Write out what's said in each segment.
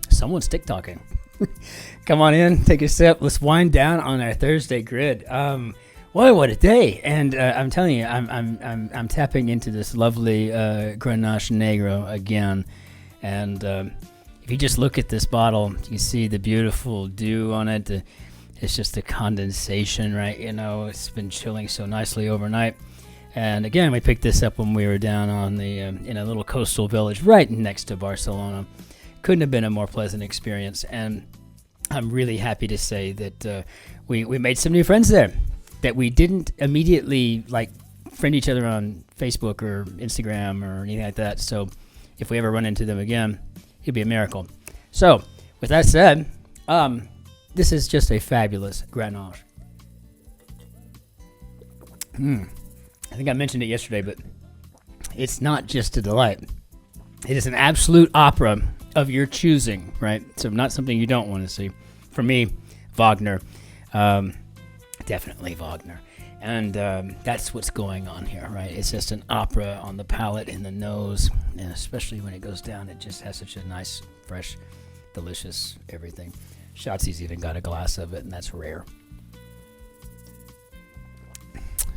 Someone's TikToking. Come on in, take a sip. Let's wind down on our Thursday grid. Boy, what a day! And I'm telling you, I'm tapping into this lovely Grenache Negro again. And if you just look at this bottle, you see the beautiful dew on it. It's just the condensation, right? You know, it's been chilling so nicely overnight. And again, we picked this up when we were down on the in a little coastal village right next to Barcelona. Couldn't have been a more pleasant experience. And I'm really happy to say that we made some new friends there that we didn't immediately like friend each other on Facebook or Instagram or anything like that. So if we ever run into them again, it'd be a miracle. So with that said, this is just a fabulous Grenache. I think I mentioned it yesterday, but it's not just a delight. It is an absolute opera of your choosing, right? So not something you don't want to see. For me, Wagner. Definitely Wagner. And that's what's going on here, right? It's just an opera on the palate and the nose, and especially when it goes down, it just has such a nice, fresh, delicious everything. Shotzi's even got a glass of it, and that's rare.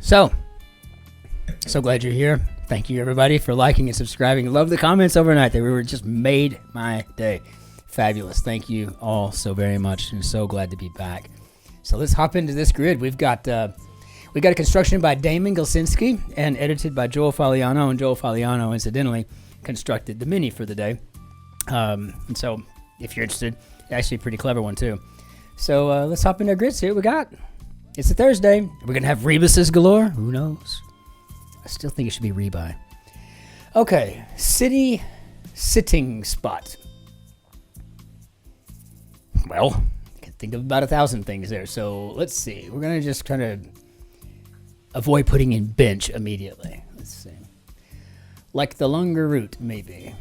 So glad you're here. Thank you, everybody, for liking and subscribing. Love the comments overnight. They were just made my day. Fabulous. Thank you all so very much, and so glad to be back. So let's hop into this grid. We got a construction by Damon Gilsinski and edited by Joel Fagliano, and Joel Fagliano, incidentally, constructed the mini for the day. And so, if you're interested, actually a pretty clever one, too. So let's hop into our grid, see what we got. It's a Thursday. We're going to have rebuses galore. Who knows? I still think it should be rebuy. Okay, city sitting spot. Well, I can think of about 1,000 things there. So let's see. We're going to just kind of avoid putting in bench immediately. Let's see. Like the longer route, maybe.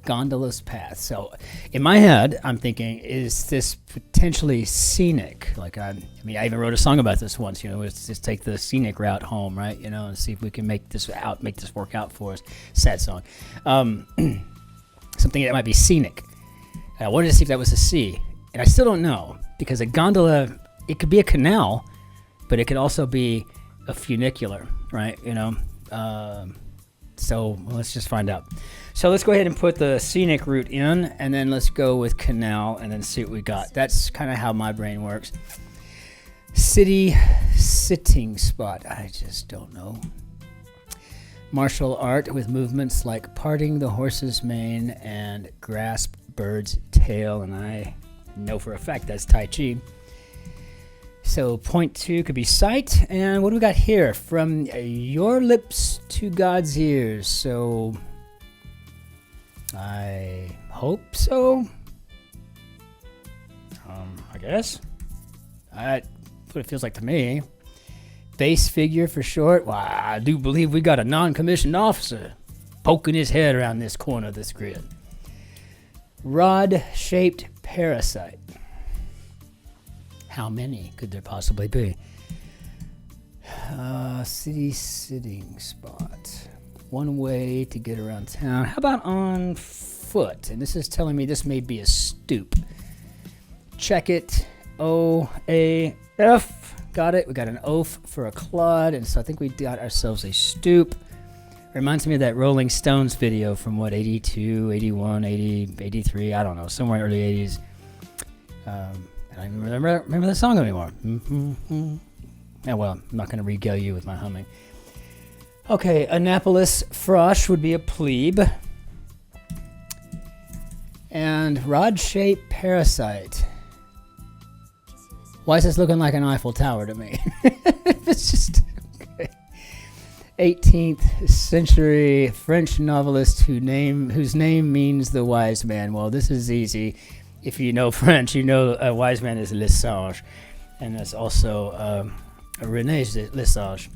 Gondola's path. So in my head, I'm thinking, is this potentially scenic? Like, I even wrote a song about this once, you know, let's just take the scenic route home, right? You know, and see if we can make this work out for us. Sad song. Something that might be scenic. And I wanted to see if that was a C, and I still don't know, because a gondola, it could be a canal, but it could also be a funicular, right? You know, so let's just find out. So let's go ahead and put the scenic route in, and then let's go with canal, and then see what we got. That's kind of how my brain works. City sitting spot. I just don't know. Martial art with movements like parting the horse's mane and grasp bird's tail, and I know for a fact that's Tai Chi. So point 2 could be sight, and what do we got here? From your lips to God's ears. So I hope so. I guess. That's what it feels like to me. Base figure for short. Well, I do believe we got a non-commissioned officer poking his head around this corner of this grid. Rod-shaped parasite. How many could there possibly be? City sitting spot. One way to get around town. How about on foot? And this is telling me this may be a stoop. Check it. O-A-F. Got it. We got an oaf for a clod, and so I think we got ourselves a stoop. Reminds me of that Rolling Stones video from 82, 81, 80, 83, I don't know, somewhere in the early 80s. I don't even remember that song anymore. Oh, well, I'm not going to regale you with my humming. Okay, Annapolis frosh would be a plebe. And rod-shaped parasite. Why is this looking like an Eiffel Tower to me? It's just... Okay. 18th century French novelist whose name means the wise man. Well, this is easy. If you know French, you know a wise man is Lesage. And that's also René Lesage.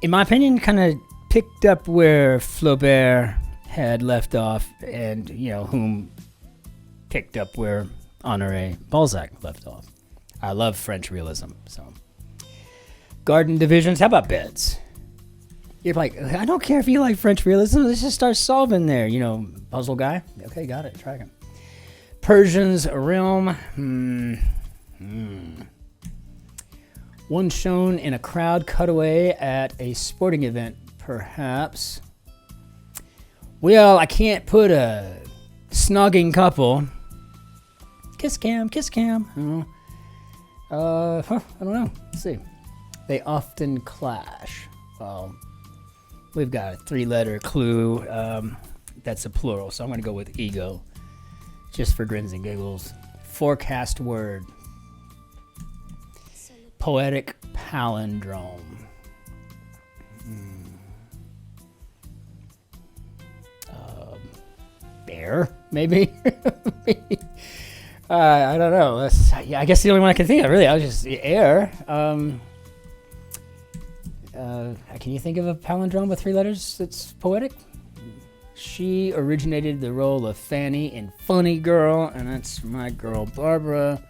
In my opinion, kind of picked up where Flaubert had left off, and, you know, whom picked up where Honoré Balzac left off. I love French realism, so. Garden divisions, how about beds? You're like, I don't care if you like French realism. Let's just start solving there. You know, puzzle guy. Okay, got it. Track him. Persian's realm. One shown in a crowd cutaway at a sporting event, perhaps. Well, I can't put a snogging couple. Kiss cam, kiss cam. I don't know. Let's see. They often clash. Well, we've got a 3-letter clue. That's a plural, so I'm going to go with ego, just for grins and giggles. Forecast word. Poetic palindrome. Bear, maybe? I don't know. I guess the only one I can think of, really. I was just air. Can you think of a palindrome with 3 letters that's poetic? She originated the role of Fanny in Funny Girl, and that's my girl Barbara.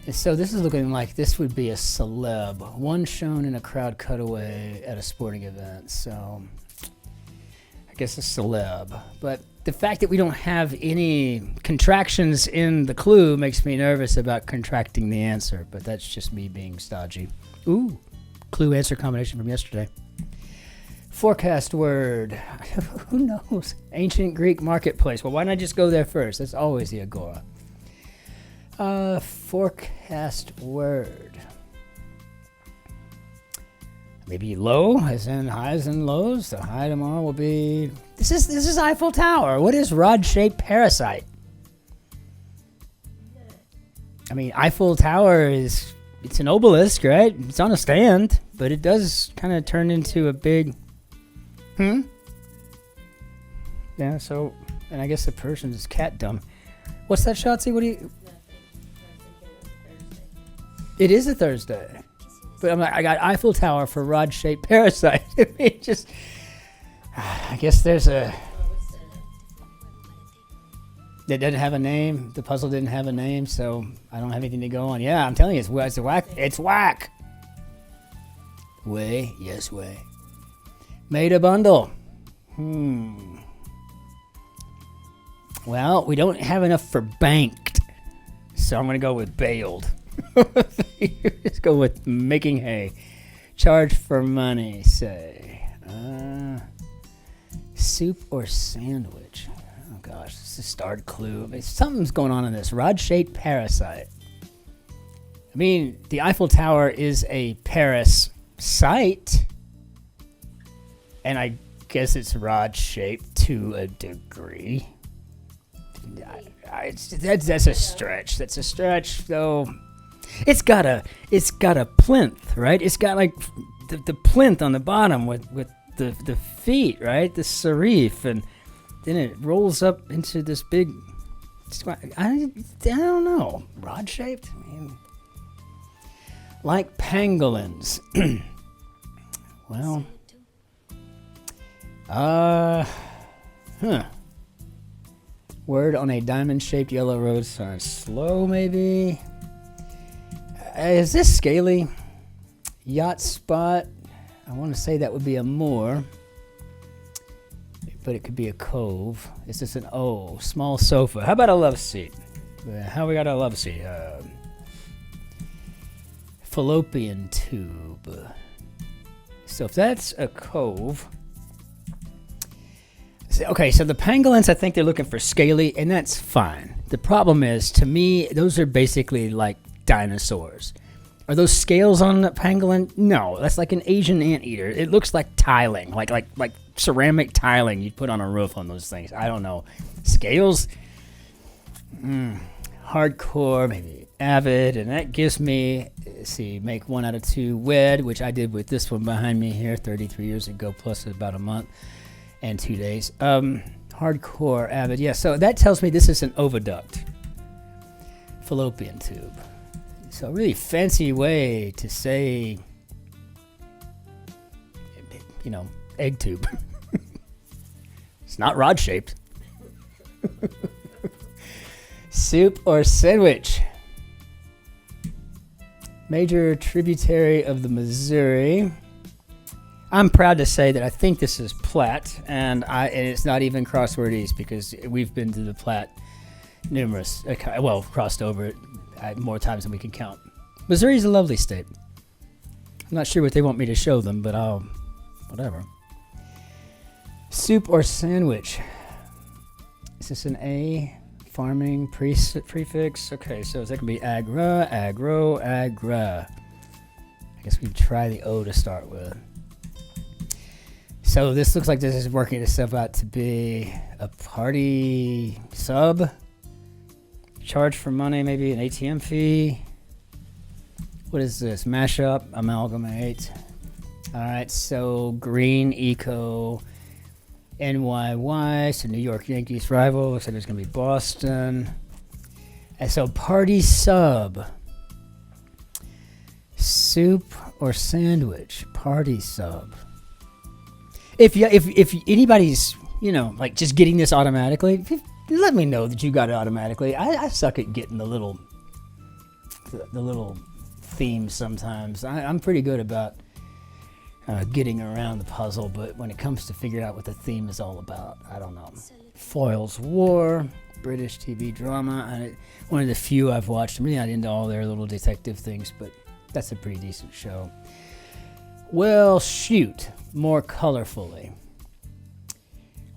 And so this is looking like this would be a celeb. One shown in a crowd cutaway at a sporting event. So I guess a celeb. But the fact that we don't have any contractions in the clue makes me nervous about contracting the answer. But that's just me being stodgy. Ooh, clue answer combination from yesterday. Forecast word. Who knows? Ancient Greek marketplace. Well, why not just go there first? That's always the agora. Forecast word. Maybe low, as in highs and lows. The high tomorrow will be. This is Eiffel Tower. What is rod-shaped parasite? I mean, Eiffel Tower it's an obelisk, right? It's on a stand, but it does kind of turn into a big. Yeah. So, and I guess the person is cat dumb. What's that, Shotzi? What do you? It is a Thursday, but I'm like, I got Eiffel Tower for rod-shaped parasite. It just, I guess there's a. It doesn't have a name. The puzzle didn't have a name, so I don't have anything to go on. Yeah, I'm telling you, it's whack. It's whack. Way, yes, way. Made a bundle. Well, we don't have enough for banked, so I'm gonna go with bailed. Let's go with making hay. Charge for money, say. Soup or sandwich? Oh gosh, this is a start clue. Something's going on in this. Rod-shaped parasite. I mean, the Eiffel Tower is a Paris site, and I guess it's rod-shaped to a degree. That's a stretch. That's a stretch, though. It's got a plinth, right? It's got like the plinth on the bottom with the feet, right? The serif, and then it rolls up into this big. I don't know, rod shaped. I mean, like pangolins. Well, Word on a diamond-shaped yellow road sign. Slow, maybe. Is this scaly? Yacht spot. I want to say that would be a moor, but it could be a cove. Is this an O? Small sofa. How about a love seat? How we got a love seat? Fallopian tube. So if that's a cove. Okay, so the pangolins, I think they're looking for scaly, and that's fine. The problem is, to me, those are basically like dinosaurs. Are those scales on the pangolin? No, that's like an Asian anteater. It looks like tiling, like ceramic tiling you'd put on a roof on those things. I don't know. Scales? Hardcore, maybe avid, and that gives me, let's see, make 1 out of 2 wed, which I did with this one behind me here 33 years ago, plus about a month and 2 days. Hardcore, avid, yeah, so that tells me this is an oviduct. Fallopian tube. So a really fancy way to say, you know, egg tube. It's not rod-shaped. Soup or sandwich? Major tributary of the Missouri. I'm proud to say that I think this is Platt, and it's not even Crossword because we've been to the Platt numerous, crossed over it more times than we can count. Missouri's a lovely state. I'm not sure what they want me to show them, but whatever. Soup or sandwich? Is this an A? Farming prefix? Okay, so that can be agra, agro, agra. I guess we try the O to start with. So this looks like this is working itself out to be a party sub. Charge for money, maybe an ATM fee. What is this? Mashup, amalgamate. All right, so green, eco, NYY, so New York Yankees rival. Looks like there's going to be Boston. And so party sub. Soup or sandwich? Party sub. If anybody's, like just getting this automatically, let me know that you got it automatically. I suck at getting the little themes sometimes. I'm pretty good about getting around the puzzle, but when it comes to figuring out what the theme is all about, I don't know. Foyle's War, British TV drama. One of the few I've watched. I'm really not into all their little detective things, but that's a pretty decent show. Well, shoot, more colorfully.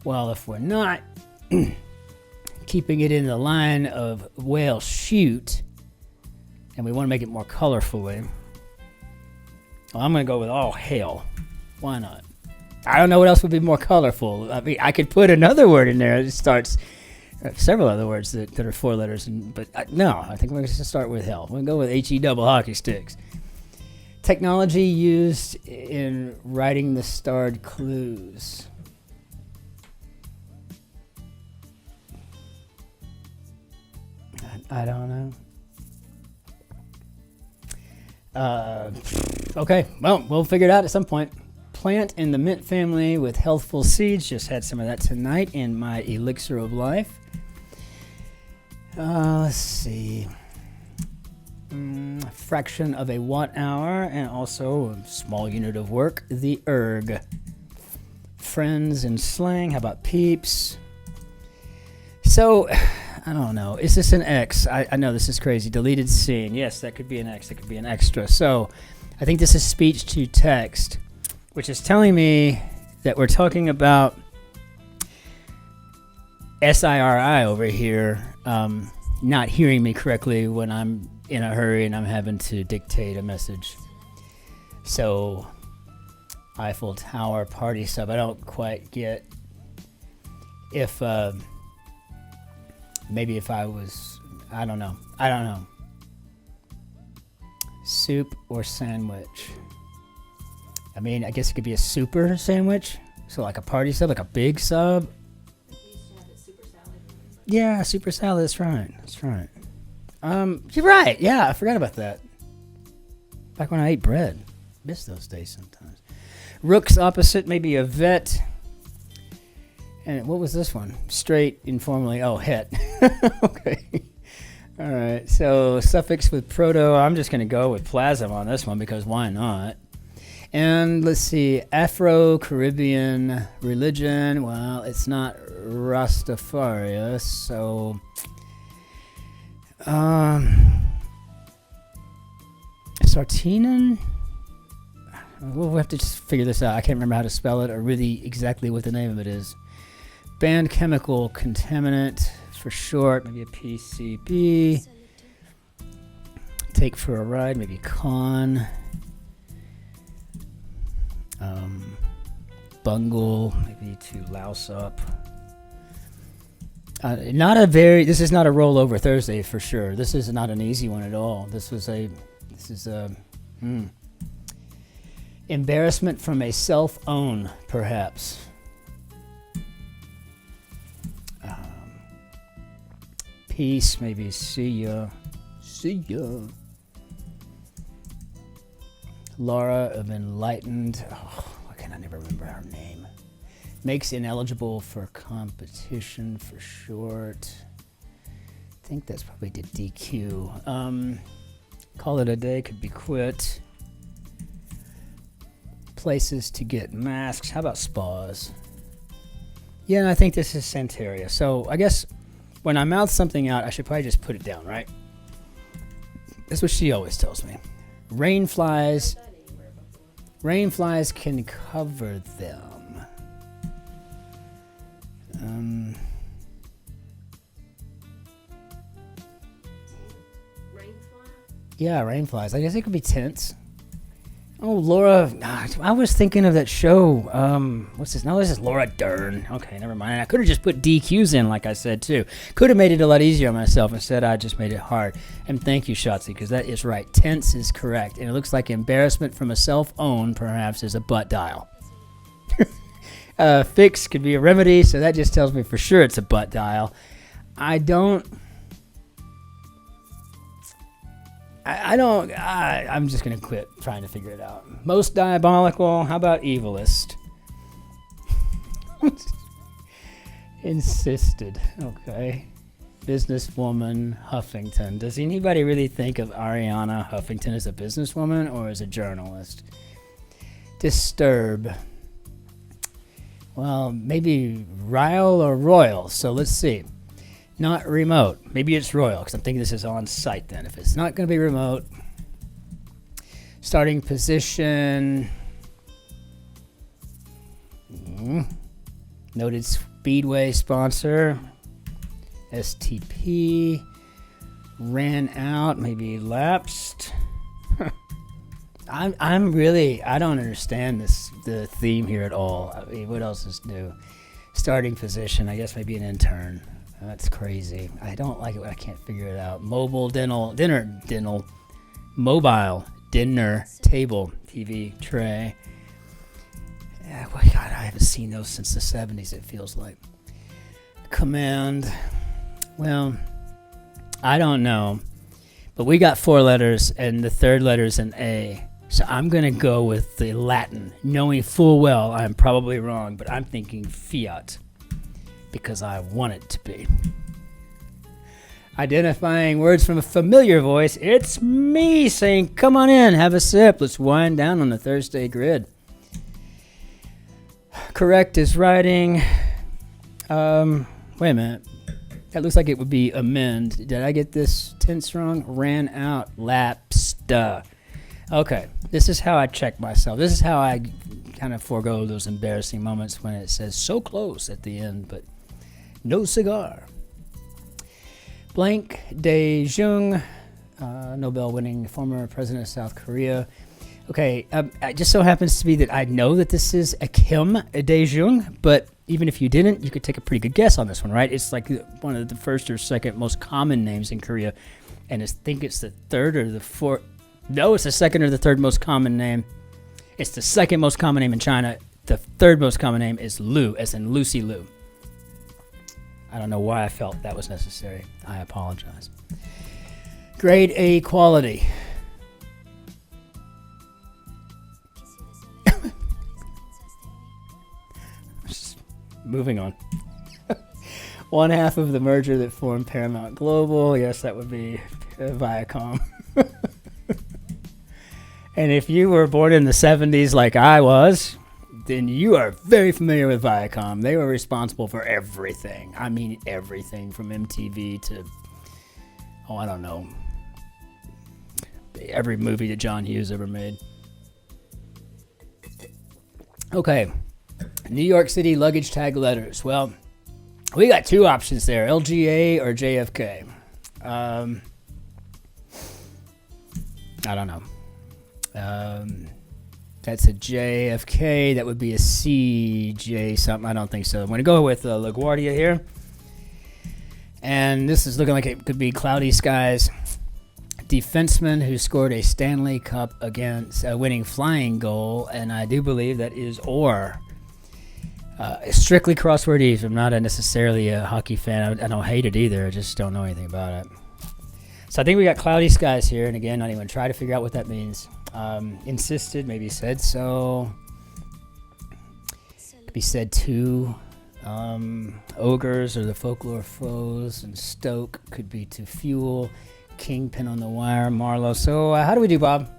Well, if we're not keeping it in the line of well, shoot, and we want to make it more colorfully, well, I'm going to go with all hail. Why not? I don't know what else would be more colorful. I mean, I could put another word in there. It starts several other words that are 4 letters, but no, I think we're going to start with hell. We'll go with HE double hockey sticks. Technology used in writing the starred clues. I don't know. Okay, well, we'll figure it out at some point. Plant in the mint family with healthful seeds. Just had some of that tonight in my elixir of life. Let's see. Fraction of a watt hour, and also a small unit of work, the erg. Friends in slang. How about peeps? So, I don't know. Is this an X? I know this is crazy. Deleted scene. Yes, that could be an X. That could be an extra. So, I think this is speech to text, which is telling me that we're talking about SIRI over here, not hearing me correctly when I'm in a hurry and I'm having to dictate a message. So, Eiffel Tower party sub. I don't quite get if maybe if I was, I don't know. Soup or sandwich? I mean, I guess it could be a super sandwich. So like a party sub, like a big sub. Yeah, super salad. That's right. You're right. Yeah, I forgot about that. Back when I ate bread. Miss those days sometimes. Rook's opposite, maybe a vet. And what was this one? Straight, informally. Oh, het. Okay. All right. So suffix with proto. I'm just going to go with plasm on this one because why not? And let's see. Afro-Caribbean religion. Well, it's not Rastafari, so... Sartinen? We'll have to just figure this out. I can't remember how to spell it or really exactly what the name of it is. Banned chemical contaminant for short, maybe a PCB. Take for a ride, maybe con. Bungle, maybe to louse up. This is not a rollover Thursday for sure. This is not an easy one at all. This is embarrassment from a self-own, perhaps. Peace, maybe see ya. Laura of Enlightened. Oh, why can I never remember her name? Makes ineligible for competition for short. I think that's probably the DQ. Call it a day, could be quit. places to get masks. How about spas? Yeah, I think this is Santeria. So I guess when I mouth something out, I should probably just put it down, right? That's what she always tells me. Rain flies can cover them. Yeah, rain flies. I guess it could be tents. Oh, Laura. I was thinking of that show. What's this? No, this is Laura Dern. Okay, never mind. I could have just put DQs in, like I said, too. Could have made it a lot easier on myself. Instead, I just made it hard. And thank you, Shotzi, because that is right. Tense is correct. And it looks like embarrassment from a self-own, perhaps, is a butt dial. Fix could be a remedy, so that just tells me for sure it's a butt dial. I'm just going to quit trying to figure it out. Most diabolical. How about evilest? Insisted. Okay. Businesswoman Huffington. Does anybody really think of Ariana Huffington as a businesswoman or as a journalist? Disturb. Well, maybe Ryle or Royal. So let's see. Not remote. Maybe it's Royal, because I'm thinking this is on site then. If it's not going to be remote. Starting position. Noted Speedway sponsor. STP. Ran out. Maybe lapsed. I don't understand the theme here at all. I mean, what else is new? Starting position. I guess maybe an intern. That's crazy. I don't like it when I can't figure it out. Mobile dinner, mobile dinner table, TV tray. Yeah, well, God, I haven't seen those since the 70s, it feels like. Command. Well, I don't know. But we got 4 letters, and the third letter is an A. So I'm going to go with the Latin, knowing full well I'm probably wrong, but I'm thinking fiat. Because I want it to be. Identifying words from a familiar voice. It's me saying, come on in, have a sip. Let's wind down on the Thursday grid. Correct is writing. Wait a minute. That looks like it would be amend. Did I get this tense wrong? Ran out. Lapsed. Okay. This is how I check myself. This is how I kind of forego those embarrassing moments when it says so close at the end, but no cigar. Blank Dae-jung, Nobel-winning former president of South Korea. Okay, it just so happens to be that I know that this is a Kim Dae-jung, but even if you didn't, you could take a pretty good guess on this one, right? It's like one of the first or second most common names in Korea, and I think it's the third or the fourth. No, it's the second or the third most common name. It's the second most common name in China. The third most common name is Liu, as in Lucy Liu. I don't know why I felt that was necessary. I apologize. Grade A quality. Moving on. One half of the merger that formed Paramount Global. Yes, that would be Viacom. And if you were born in the 70s like I was, then you are very familiar with Viacom. They were responsible for everything. I mean everything from MTV to, I don't know, every movie that John Hughes ever made. Okay, New York City luggage tag letters. Well, we got 2 options there, LGA or JFK. I don't know. That's a JFK. That would be a CJ something. I don't think so. I'm going to go with LaGuardia here. And this is looking like it could be cloudy skies. Defenseman who scored a Stanley Cup against a winning flying goal. And I do believe that is Orr. Strictly crossword ease. I'm not necessarily a hockey fan. I don't hate it either. I just don't know anything about it. So I think we got cloudy skies here. And again, not even try to figure out what that means. Insisted, maybe said so. Could be said to. Ogres or the folklore foes, and stoke could be to fuel. Kingpin on the wire, Marlowe. So how do we do, Bob?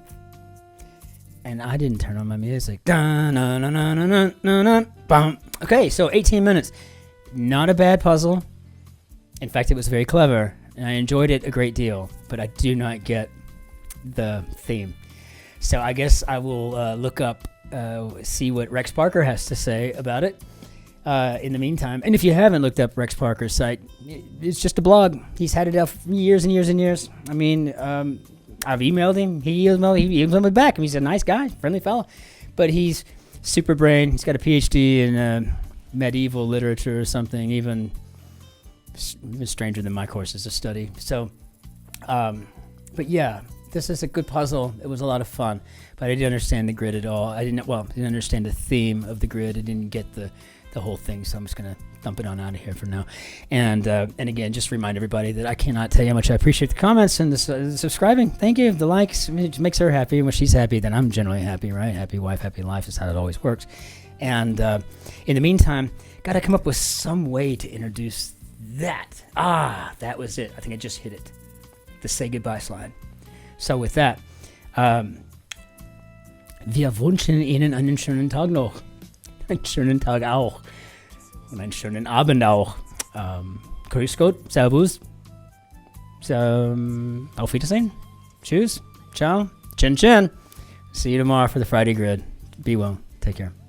and I didn't turn on my music. Dun, dun, dun, dun, dun, dun, dun, bum. Okay, so 18 minutes. Not a bad puzzle. In fact, it was very clever, and I enjoyed it a great deal, but I do not get the theme. So I guess I will look up, see what Rex Parker has to say about it in the meantime. And if you haven't looked up Rex Parker's site, it's just a blog. He's had it out for years and years and years. I mean, I've emailed him. He emailed me back. He's a nice guy, friendly fellow. But he's super brain. He's got a PhD in medieval literature or something, even stranger than my courses of study. So, but yeah, this is a good puzzle. It was a lot of fun, but I didn't understand the grid at all. I didn't understand the theme of the grid. I didn't get the whole thing, so I'm just gonna dump it on out of here for now. And again, just remind everybody that I cannot tell you how much I appreciate the comments and the subscribing. Thank you. The likes, it makes her happy, and when she's happy, then I'm generally happy, right? Happy wife, happy life is how it always works. And in the meantime, got to come up with some way to introduce that. That was it. I think I just hit it. The say goodbye slide. So with that, wir wünschen Ihnen einen schönen Tag noch. Einen schönen Tag auch. Und einen schönen Abend auch. Grüß Gott, Servus. Auf Wiedersehen. Tschüss. Ciao. Cin-Cin. See you tomorrow for the Friday grid. Be well. Take care.